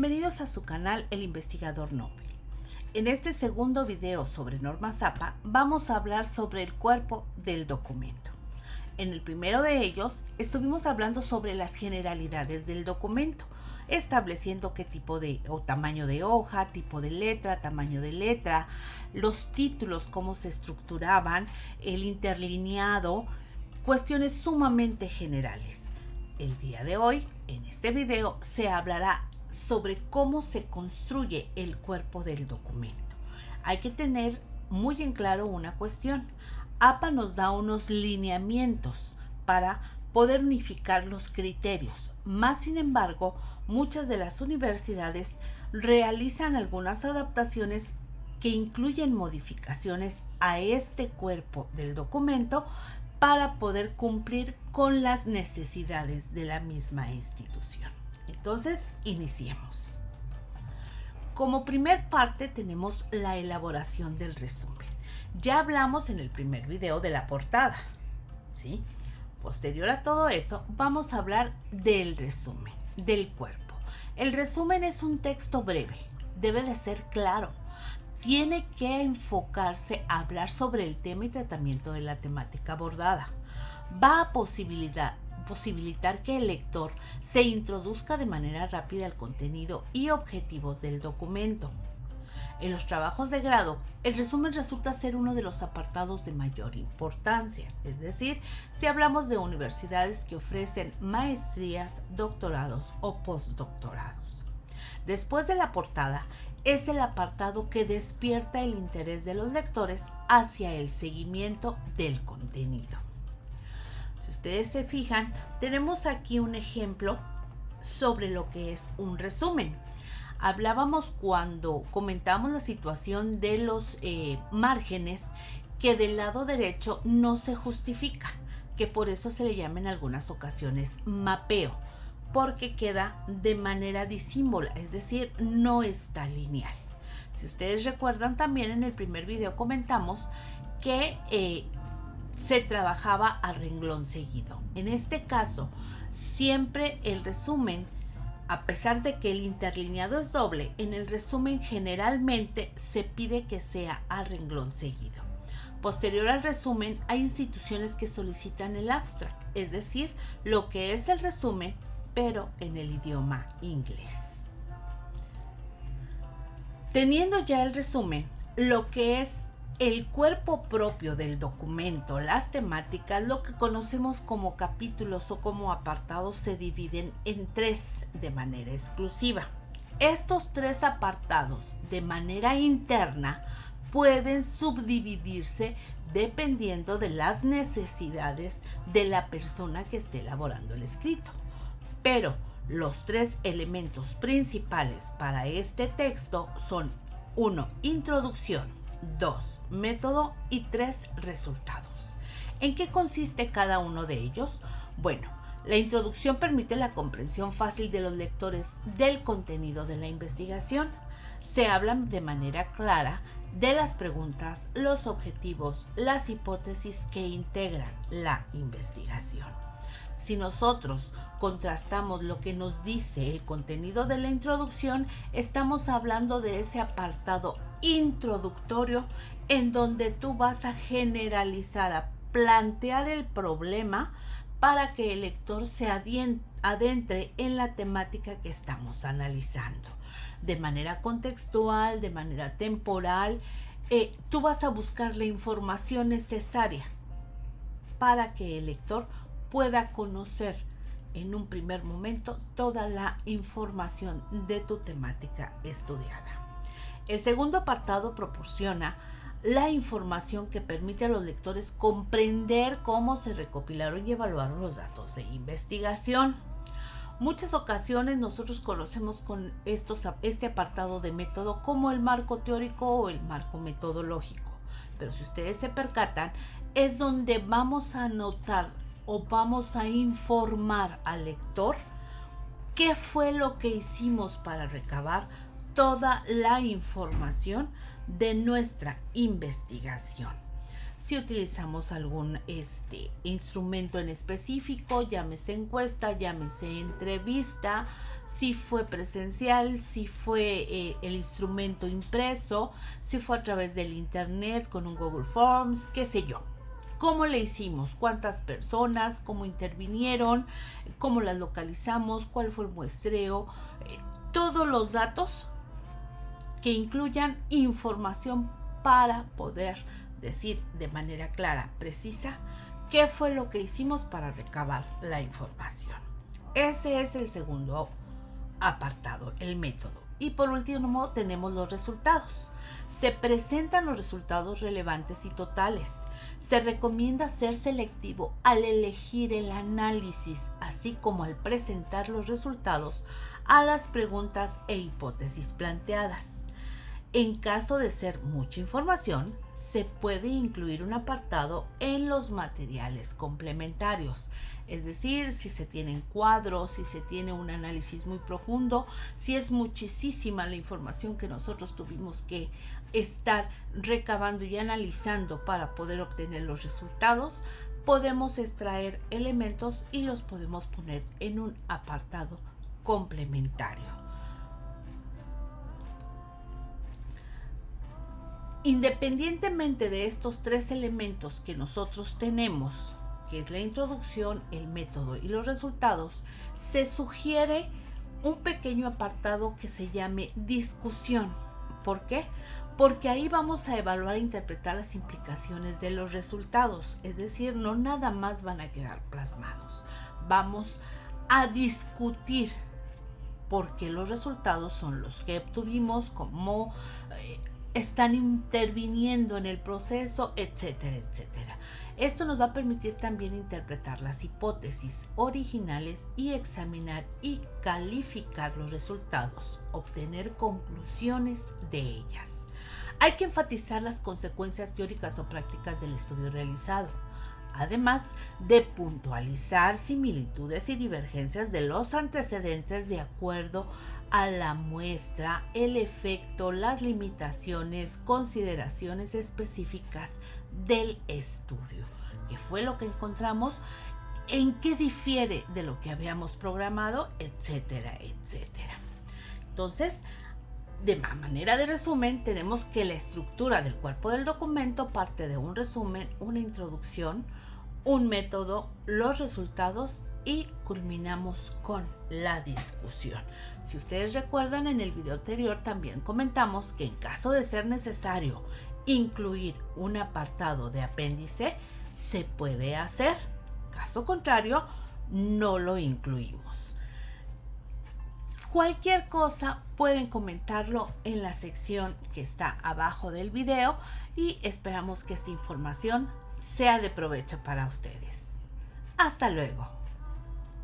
Bienvenidos a su canal El Investigador Noble. En este segundo video sobre Norma Zappa vamos a hablar sobre el cuerpo del documento. En el primero de ellos estuvimos hablando sobre las generalidades del documento, estableciendo qué tipo de o tamaño de hoja, tipo de letra, tamaño de letra, los títulos, cómo se estructuraban, el interlineado, cuestiones sumamente generales. El día de hoy, en este video, se hablará sobre cómo se construye el cuerpo del documento. Hay que tener muy en claro una cuestión. APA nos da unos lineamientos para poder unificar los criterios. Más sin embargo, muchas de las universidades realizan algunas adaptaciones que incluyen modificaciones a este cuerpo del documento para poder cumplir con las necesidades de la misma institución. Entonces, iniciemos. Como primer parte tenemos la elaboración del resumen. Ya hablamos en el primer video de la portada, ¿sí? Posterior a todo eso, vamos a hablar del resumen, del cuerpo. El resumen es un texto breve, debe de ser claro. Tiene que enfocarse a hablar sobre el tema y tratamiento de la temática abordada. Va a posibilitar que el lector se introduzca de manera rápida al contenido y objetivos del documento. En los trabajos de grado, el resumen resulta ser uno de los apartados de mayor importancia, es decir, si hablamos de universidades que ofrecen maestrías, doctorados o postdoctorados. Después de la portada, es el apartado que despierta el interés de los lectores hacia el seguimiento del contenido. Si ustedes se fijan, tenemos aquí un ejemplo sobre lo que es un resumen. Hablábamos cuando comentamos la situación de los márgenes que del lado derecho no se justifica, que por eso se le llama en algunas ocasiones mapeo, porque queda de manera disímbola, es decir, no está lineal. Si ustedes recuerdan, también en el primer video comentamos que se trabajaba a renglón seguido. En este caso, siempre el resumen, a pesar de que el interlineado es doble, en el resumen generalmente se pide que sea a renglón seguido. Posterior al resumen, hay instituciones que solicitan el abstract, es decir, lo que es el resumen, pero en el idioma inglés. Teniendo ya el resumen, lo que es el cuerpo propio del documento, las temáticas, lo que conocemos como capítulos o como apartados, se dividen en tres de manera exclusiva. Estos tres apartados de manera interna pueden subdividirse dependiendo de las necesidades de la persona que esté elaborando el escrito. Pero los tres elementos principales para este texto son 1. Introducción, 2. Método y 3. Resultados. ¿En qué consiste cada uno de ellos? Bueno, la introducción permite la comprensión fácil de los lectores del contenido de la investigación. Se habla de manera clara de las preguntas, los objetivos, las hipótesis que integran la investigación. Si nosotros contrastamos lo que nos dice el contenido de la introducción, estamos hablando de ese apartado introductorio en donde tú vas a generalizar, a plantear el problema para que el lector se adentre en la temática que estamos analizando. De manera contextual, de manera temporal, tú vas a buscar la información necesaria para que el lector pueda conocer en un primer momento toda la información de tu temática estudiada. El segundo apartado proporciona la información que permite a los lectores comprender cómo se recopilaron y evaluaron los datos de investigación. Muchas ocasiones nosotros conocemos con este apartado de método como el marco teórico o el marco metodológico, pero si ustedes se percatan, es donde vamos a anotar o vamos a informar al lector qué fue lo que hicimos para recabar toda la información de nuestra investigación. si utilizamos algún instrumento en específico, llámese encuesta, llámese entrevista, si fue presencial, si fue el instrumento impreso, si fue a través del internet con un Google Forms, qué sé yo. ¿Cómo le hicimos? ¿Cuántas personas? ¿Cómo intervinieron? ¿Cómo las localizamos? ¿Cuál fue el muestreo? Todos los datos que incluyan información para poder decir de manera clara, precisa, qué fue lo que hicimos para recabar la información. Ese es el segundo apartado, el método. Y por último tenemos los resultados. Se presentan los resultados relevantes y totales. Se recomienda ser selectivo al elegir el análisis, así como al presentar los resultados a las preguntas e hipótesis planteadas. En caso de ser mucha información, se puede incluir un apartado en los materiales complementarios. Es decir, si se tienen cuadros, si se tiene un análisis muy profundo, si es muchísima la información que nosotros tuvimos que estar recabando y analizando para poder obtener los resultados, podemos extraer elementos y los podemos poner en un apartado complementario. Independientemente de estos tres elementos que nosotros tenemos, que es la introducción, el método y los resultados, se sugiere un pequeño apartado que se llame discusión. ¿Por qué? Porque ahí vamos a evaluar e interpretar las implicaciones de los resultados, es decir, no nada más van a quedar plasmados. Vamos a discutir por qué los resultados son los que obtuvimos, cómo están interviniendo en el proceso, etcétera, etcétera. Esto nos va a permitir también interpretar las hipótesis originales y examinar y calificar los resultados, obtener conclusiones de ellas. Hay que enfatizar las consecuencias teóricas o prácticas del estudio realizado, además de puntualizar similitudes y divergencias de los antecedentes de acuerdo a la muestra, el efecto, las limitaciones, consideraciones específicas del estudio. ¿Qué fue lo que encontramos? ¿En qué difiere de lo que habíamos programado? Etcétera, etcétera. Entonces, de manera de resumen, tenemos que la estructura del cuerpo del documento parte de un resumen, una introducción, un método, los resultados y culminamos con la discusión. Si ustedes recuerdan, en el video anterior también comentamos que en caso de ser necesario incluir un apartado de apéndice, se puede hacer. Caso contrario, no lo incluimos. Cualquier cosa pueden comentarlo en la sección que está abajo del video y esperamos que esta información sea de provecho para ustedes. Hasta luego.